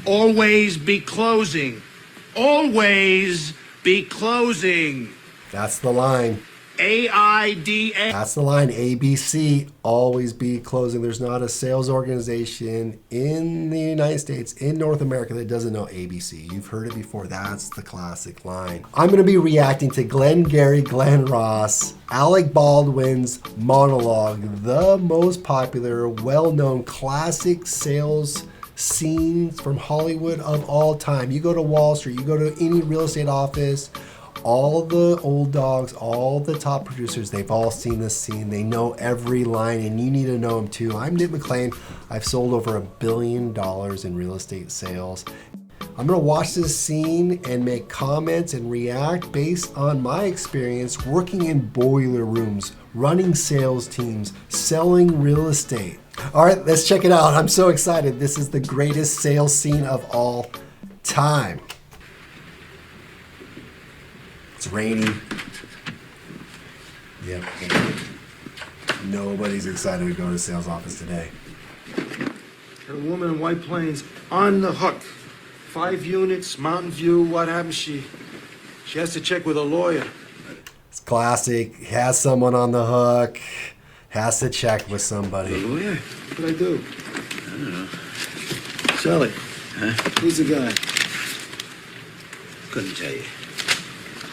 always be closing. Always be closing. That's the line. AIDA. That's the line. ABC, always be closing. There's not a sales organization in the United States, in North America, that doesn't know ABC. You've heard it before. That's the classic line. I'm going to be reacting to Glenngary Glenn Ross, Alec Baldwin's monologue, the most popular, well-known classic sales scenes from Hollywood of all time. You go to Wall Street, you go to any real estate office, all the old dogs, all the top producers, they've all seen this scene. They know every line, and you need to know them too. I'm Nick McLean. I've sold over $1 billion in real estate sales. I'm gonna watch this scene and make comments and react based on my experience working in boiler rooms, running sales teams, selling real estate. All right, let's check it out. I'm so excited. This is the greatest sales scene of all time. It's rainy. Yep. Nobody's excited to go to the sales office today. A woman in White Plains on the hook. 5 units, Mountain View. What happened? She has to check with a lawyer. It's classic. Has someone on the hook. Has to check with somebody. A lawyer? What did I do? I don't know. Shelly. Huh? Who's the guy? Couldn't tell you.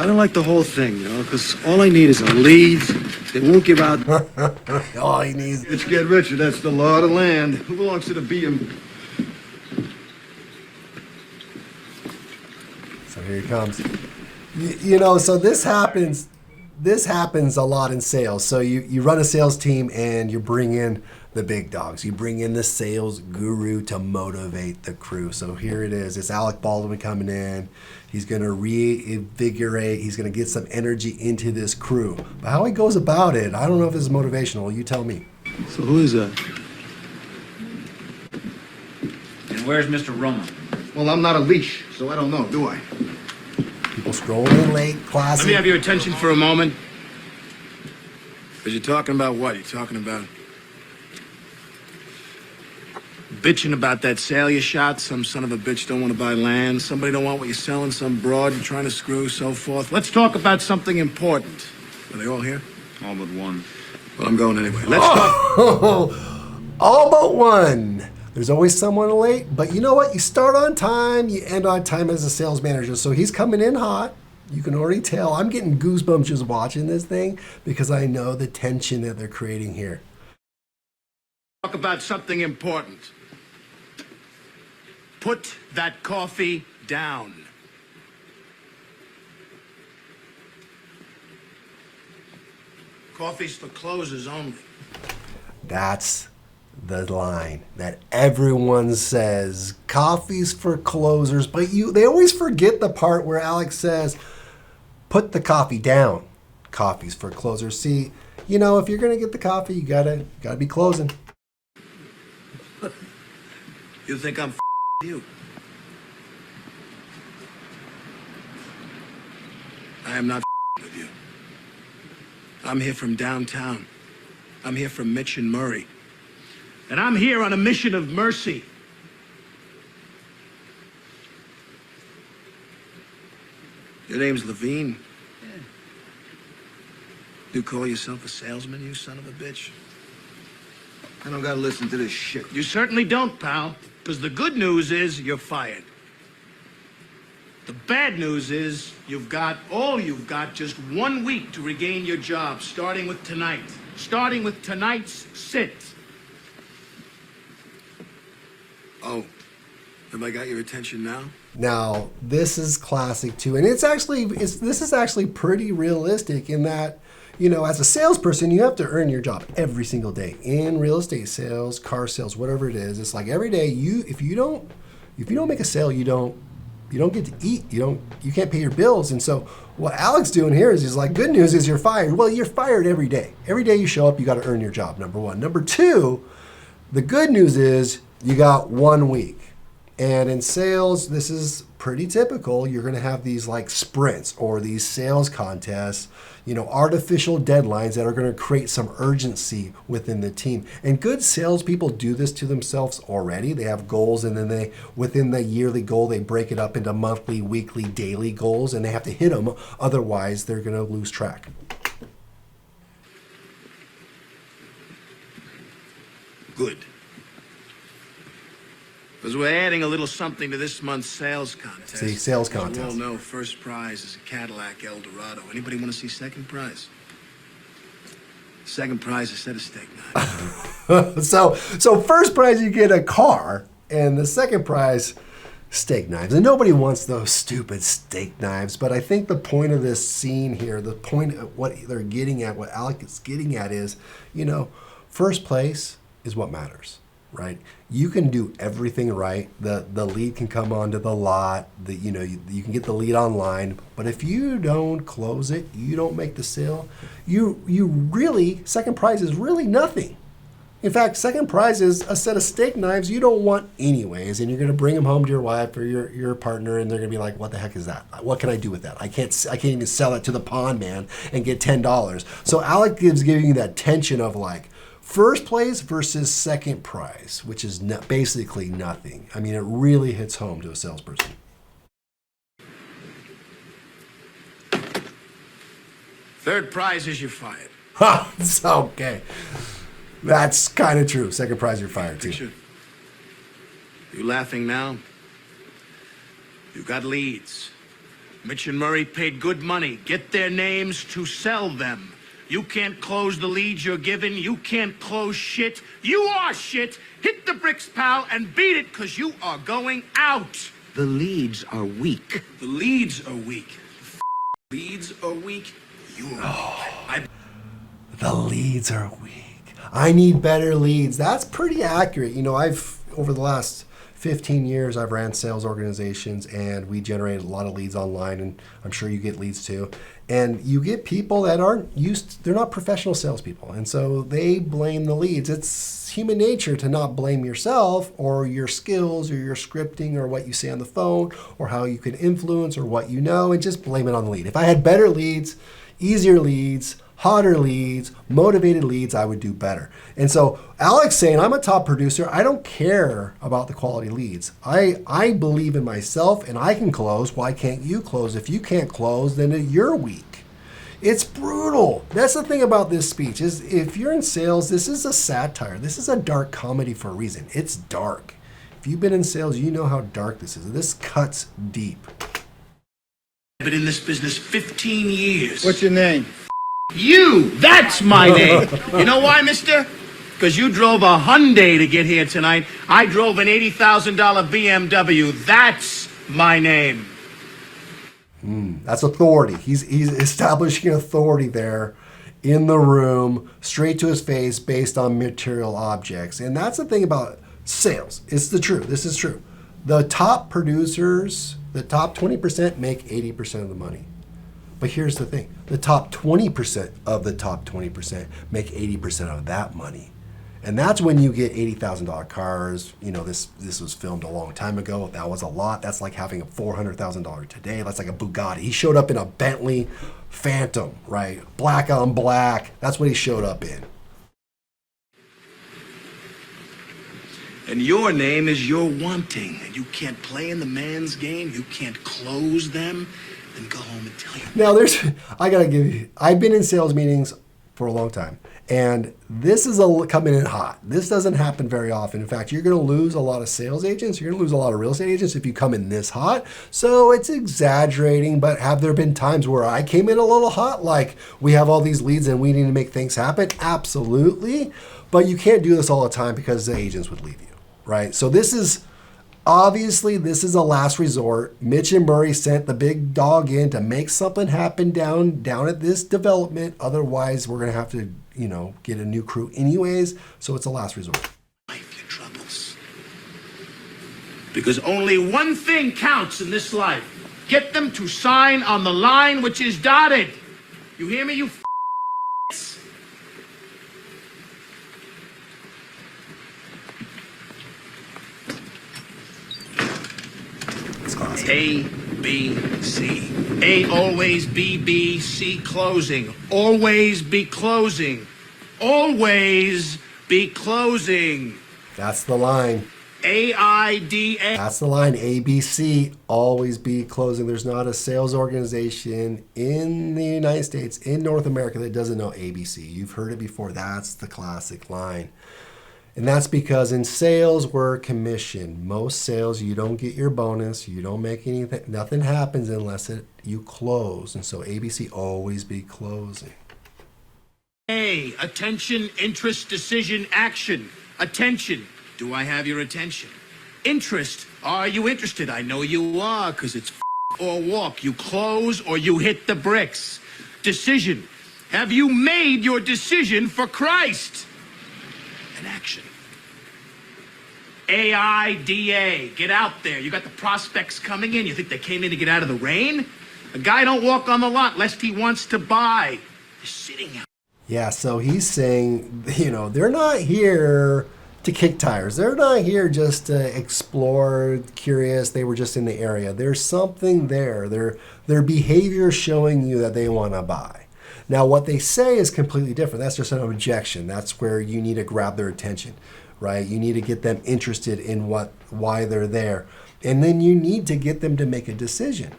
I don't like the whole thing, because all I need is a lead. They won't give out. All he needs. Rich get richer. That's the law of the land. Who belongs to the BM? So here he comes. You know, so this happens a lot in sales. So you run a sales team and you bring in the big dogs. You bring in the sales guru to motivate the crew. So here it is. It's Alec Baldwin coming in. He's going to reinvigorate. He's going to get some energy into this crew. But how he goes about it, I don't know if it's motivational. You tell me. So who is that? And where's Mr. Roman? Well, I'm not a leash, so I don't know, do I? People strolling in late, classic. Let me have your attention for a moment. Because you're talking about what? You're talking about... Bitching about that sale you shot. Some son of a bitch don't want to buy land. Somebody don't want what you're selling. Some broad you're trying to screw, so forth. Let's talk about something important. Are they all here? All but one. Well, I'm going anyway. Let's talk. All but one. There's always someone late, but you know what? You start on time, you end on time as a sales manager. So he's coming in hot. You can already tell. I'm getting goosebumps just watching this thing because I know the tension that they're creating here. Talk about something important. Put that coffee down. Coffee's for closers only. That's the line that everyone says. Coffee's for closers, but they always forget the part where Alex says, put the coffee down. Coffee's for closers. See, you know, if you're gonna get the coffee, you gotta be closing. You think I'm you? I am not with you. I'm here from downtown. I'm here from Mitch and Murray. And I'm here on a mission of mercy. Your name's Levine. Yeah. You call yourself a salesman, you son of a bitch? I don't gotta listen to this shit. You certainly don't, pal. Because the good news is you're fired. The bad news is you've got just 1 week to regain your job, starting with tonight. Starting with tonight's sit. Oh, have I got your attention now? Now, this is classic too, and this is actually pretty realistic in that, you know, as a salesperson, you have to earn your job every single day in real estate sales, car sales, whatever it is. It's like every day if you don't make a sale, you don't get to eat. You can't pay your bills. And so what Alec's doing here is he's like, good news is you're fired. Well, you're fired every day. Every day you show up, you got to earn your job. Number one. Number two, the good news is you got 1 week. And in sales, this is pretty typical. You're going to have these like sprints or these sales contests, artificial deadlines that are going to create some urgency within the team. And good salespeople do this to themselves already. They have goals, and then within the yearly goal, they break it up into monthly, weekly, daily goals, and they have to hit them. Otherwise, they're going to lose track. Good. Because we're adding a little something to this month's sales contest. See, sales As you all contest. know, first prize is a Cadillac Eldorado. Anybody want to see second prize? Second prize is a set of steak knives. So first prize, you get a car, and the second prize, steak knives. And nobody wants those stupid steak knives, but I think the point of this scene here, the point of what they're getting at, what Alec is getting at is, first place is what matters. Right? You can do everything right. The lead can come onto the lot. You can get the lead online. But if you don't close it, you don't make the sale, you really, second prize is really nothing. In fact, second prize is a set of steak knives you don't want anyways, and you're going to bring them home to your wife or your partner, and they're going to be like, "What the heck is that? What can I do with that? I can't even sell it to the pawn man and get $10." So Alec is giving you that tension of like, first place versus second prize, which is basically nothing. I mean, it really hits home to a salesperson. Third prize is you're fired. Ha! It's okay. That's kind of true. Second prize, you're fired too. Picture. You laughing now? You got leads. Mitch and Murray paid good money. Get their names to sell them. You can't close the leads you're given. You can't close shit. You are shit. Hit the bricks, pal, and beat it, because you are going out. The leads are weak. The leads are weak. Leads are weak. You're weak. The leads are weak. I need better leads. That's pretty accurate. I've, over the last 15 years, I've ran sales organizations, and we generated a lot of leads online, and I'm sure you get leads too. And you get people that they're not professional salespeople, and so they blame the leads. It's human nature to not blame yourself or your skills or your scripting or what you say on the phone or how you can influence or what you know, and just blame it on the lead. If I had better leads, easier leads, hotter leads, motivated leads, I would do better. And so Alec's saying, I'm a top producer. I don't care about the quality leads. I believe in myself and I can close. Why can't you close? If you can't close, then you're weak. It's brutal. That's the thing about this speech is if you're in sales, this is a satire. This is a dark comedy for a reason. It's dark. If you've been in sales, you know how dark this is. This cuts deep. I've been in this business 15 years. What's your name? You! That's my name! You know why, mister? Because you drove a Hyundai to get here tonight. I drove an $80,000 BMW. That's my name. That's authority. He's establishing authority there in the room, straight to his face, based on material objects. And that's the thing about sales. It's the truth. This is true. The top producers, the top 20% make 80% of the money. But here's the thing. The top 20% of the top 20% make 80% of that money. And that's when you get $80,000 cars. This was filmed a long time ago. That was a lot. That's like having a $400,000 today. That's like a Bugatti. He showed up in a Bentley Phantom, right? Black on black. That's what he showed up in. And your name is you're wanting. And you can't play in the man's game. You can't close them. Then go home and tell your... Now I've been in sales meetings for a long time. And this is coming in hot. This doesn't happen very often. In fact, you're going to lose a lot of sales agents. You're going to lose a lot of real estate agents if you come in this hot. So it's exaggerating, but have there been times where I came in a little hot? Like we have all these leads and we need to make things happen? Absolutely. But you can't do this all the time because the agents would leave you, right? So this is a last resort. Mitch and Murray sent the big dog in to make something happen down at this development. Otherwise, we're going to have to, get a new crew anyways. So it's a last resort. Life, your troubles. Because only one thing counts in this life. Get them to sign on the line which is dotted. You hear me, you f***s? classic. A, B, C. A, always, B, C, closing. Always be closing. Always be closing. That's the line. AIDA. That's the line. ABC, always be closing. There's not a sales organization in the United States, in North America, that doesn't know ABC. You've heard it before. That's the classic line. And that's because in sales, we're commission. Most sales, you don't get your bonus. You don't make anything. Nothing happens unless you close. And so ABC, always be closing. A, attention, interest, decision, action. Attention. Do I have your attention? Interest. Are you interested? I know you are, because it's or walk. You close or you hit the bricks. Decision. Have you made your decision for Christ? An action. AIDA. Get out there. You got the prospects coming in. You think they came in to get out of the rain? A guy don't walk on the lot lest he wants to buy. They're sitting out. Yeah, so he's saying, they're not here to kick tires. They're not here just to explore, curious. They were just in the area. There's something there. Their behavior showing you that they want to buy. Now, what they say is completely different. That's just an objection. That's where you need to grab their attention, right? You need to get them interested in why they're there. And then you need to get them to make a decision.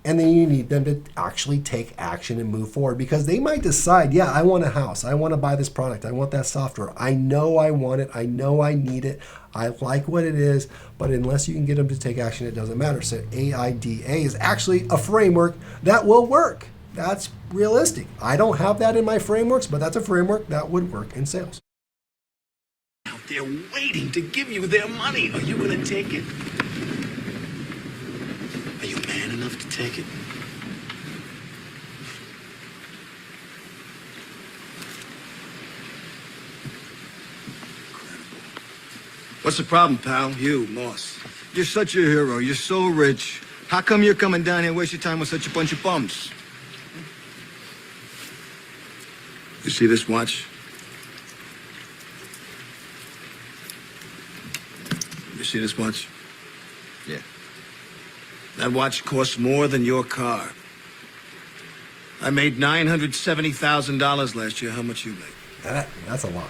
And then you need them to actually take action and move forward, because they might decide, yeah, I want a house. I want to buy this product. I want that software. I know I want it. I know I need it. I like what it is. But unless you can get them to take action, it doesn't matter. So AIDA is actually a framework that will work. That's realistic. I don't have that in my frameworks, but that's a framework that would work in sales. Out there waiting to give you their money. Are you going to take it? Are you man enough to take it? What's the problem, pal? You, Moss. You're such a hero. You're so rich. How come you're coming down here and waste your time with such a bunch of bums? You see this watch? You see this watch? Yeah. That watch costs more than your car. I made $970,000 last year. How much you make? That's a lot.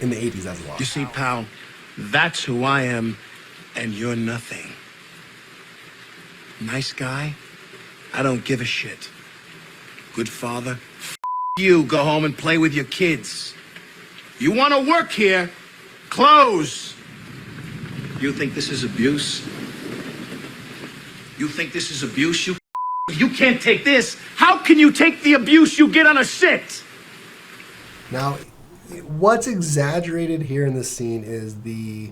In the 80s, that's a lot. You see, pal, that's who I am, and you're nothing. Nice guy? I don't give a shit. Good father? You go home and play with your kids. You want to work here? Close. You think this is abuse? You think this is abuse? You can't take this. How can you take the abuse you get on a sit? Now, what's exaggerated here in this scene is the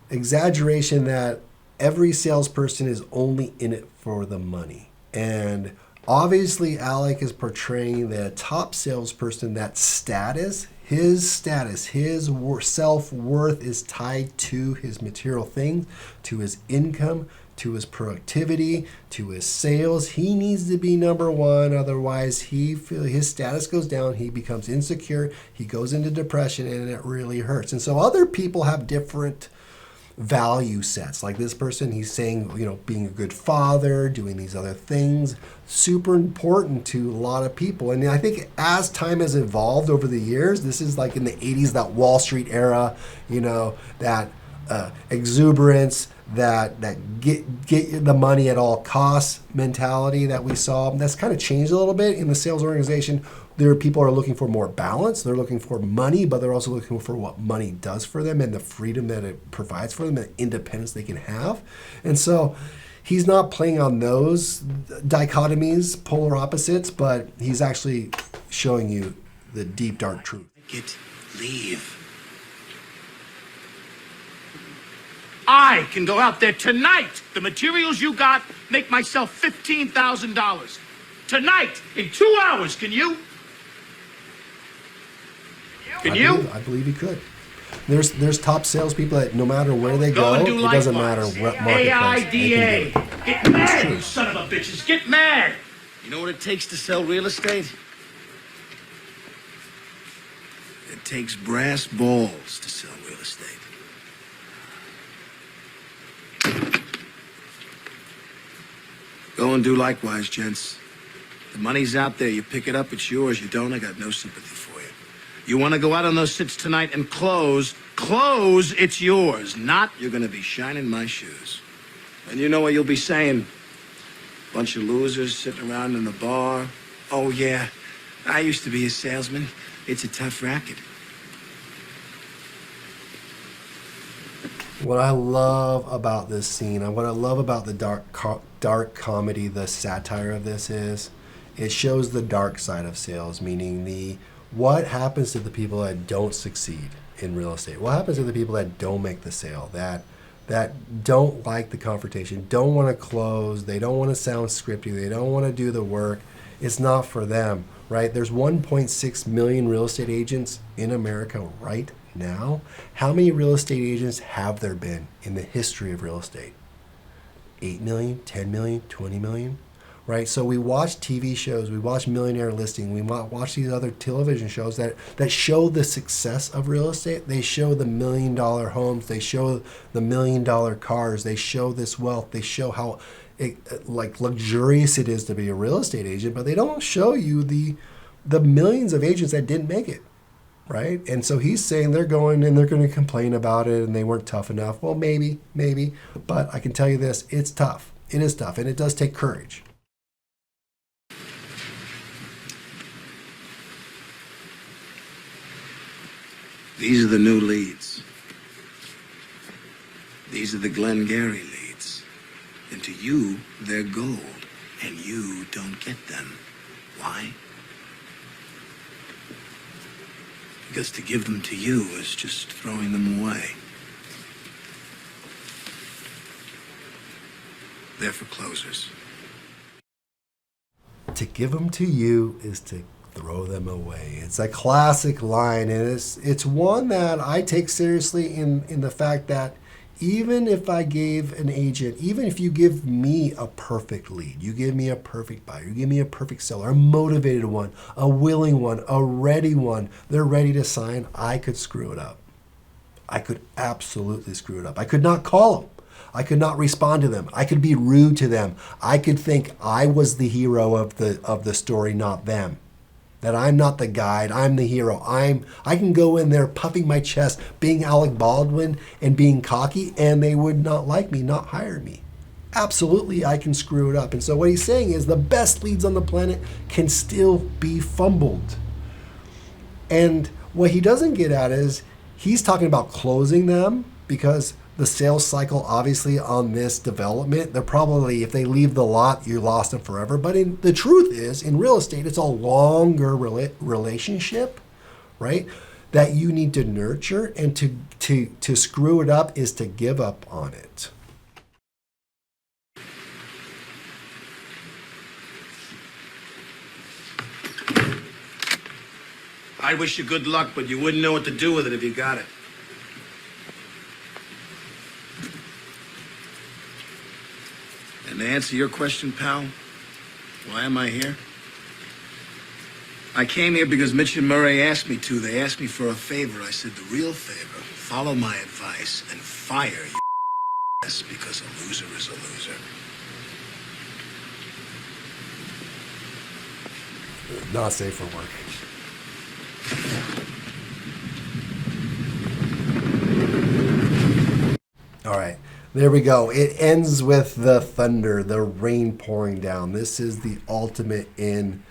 exaggeration that every salesperson is only in it for the money. And obviously, Alec is portraying the top salesperson, that his self-worth is tied to his material things, to his income, to his productivity, to his sales. He needs to be number one. Otherwise, his status goes down. He becomes insecure. He goes into depression, and it really hurts. And so other people have different value sets. Like this person, he's saying, being a good father, doing these other things, super important to a lot of people. And I think as time has evolved over the years, this is like in the 80s, that Wall Street era, that exuberance, that get the money at all costs mentality that we saw. That's kind of changed a little bit in the sales organization. People are looking for more balance. They're looking for money, but they're also looking for what money does for them and the freedom that it provides for them, and the independence they can have. And so he's not playing on those dichotomies, polar opposites, but he's actually showing you the deep, dark truth. Leave. I can go out there tonight. The materials you got make myself $15,000. Tonight, in 2 hours, can you? I believe he could. There's top salespeople that no matter where they go, it doesn't matter what marketplace they can do. Get mad, you son of a bitches. Get mad. You know what it takes to sell real estate? It takes brass balls to sell real estate. go and do likewise, gents. The money's out there. You pick it up, it's yours. You don't, I got no sympathy for you. You want to go out on those sits tonight and close, it's yours. Not, you're going to be shining my shoes. And you know what you'll be saying? Bunch of losers sitting around in the bar. Oh, yeah, I used to be a salesman. It's a tough racket. What I love about this scene, and what I love about the dark comedy, the satire of this is, it shows the dark side of sales, meaning what happens to the people that don't succeed in real estate. What happens to the people that don't make the sale, that don't like the confrontation, don't want to close, they don't want to sound scripty, they don't want to do the work. It's not for them, right? There's 1.6 million real estate agents in America right now. How many real estate agents have there been in the history of real estate? 8 million, 10 million, 20 million, right? So we watch TV shows, we watch Millionaire Listing, we watch these other television shows that show the success of real estate. They show the $1 million homes, they show the $1 million cars, they show this wealth, they show how luxurious it is to be a real estate agent, but they don't show you the millions of agents that didn't make it. Right? And so he's saying they're going and they're going to complain about it and they weren't tough enough. Well, maybe. But I can tell you this, it's tough. It is tough, and it does take courage. These are the new leads. These are the Glenngary leads. And to you, they're gold. And you don't get them. Why? Because to give them to you is just throwing them away. They're for closers. To give them to you is to throw them away. It's a classic line, and it's one that I take seriously in the fact that even if I gave an agent, even if you give me a perfect lead, you give me a perfect buyer, you give me a perfect seller, a motivated one, a willing one, a ready one, they're ready to sign, I could screw it up. I could absolutely screw it up. I could not call them. I could not respond to them. I could be rude to them. I could think I was the hero of the story, not them. That I'm not the guide, I'm the hero. I can go in there puffing my chest, being Alec Baldwin and being cocky, and they would not like me, not hire me. Absolutely, I can screw it up. And so what he's saying is the best leads on the planet can still be fumbled. And what he doesn't get at is he's talking about closing them, because the sales cycle, obviously, on this development, they're probably, if they leave the lot, you lost them forever. But the truth is, in real estate, it's a longer relationship, right? That you need to nurture, and to screw it up is to give up on it. I wish you good luck, but you wouldn't know what to do with it if you got it. And to answer your question, pal, why am I here? I came here because Mitch and Murray asked me to. They asked me for a favor. I said, the real favor, follow my advice and fire your ass, because a loser is a loser. Not safe for work. All right. There we go. It ends with the thunder, the rain pouring down. This is the ultimate in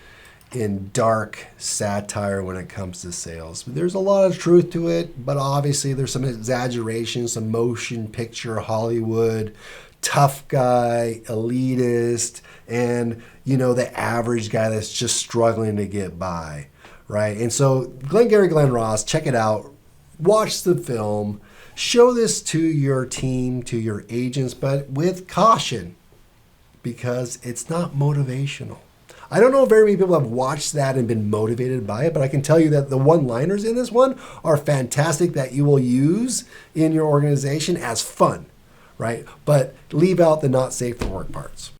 dark satire when it comes to sales. There's a lot of truth to it, but obviously there's some exaggeration, some motion picture Hollywood, tough guy, elitist, and the average guy that's just struggling to get by, right? And so Glenngary Glenn Ross, check it out. Watch the film. Show this to your team, to your agents, but with caution, because it's not motivational. I don't know if very many people have watched that and been motivated by it, but I can tell you that the one-liners in this one are fantastic that you will use in your organization as fun, right? But leave out the not safe for work parts.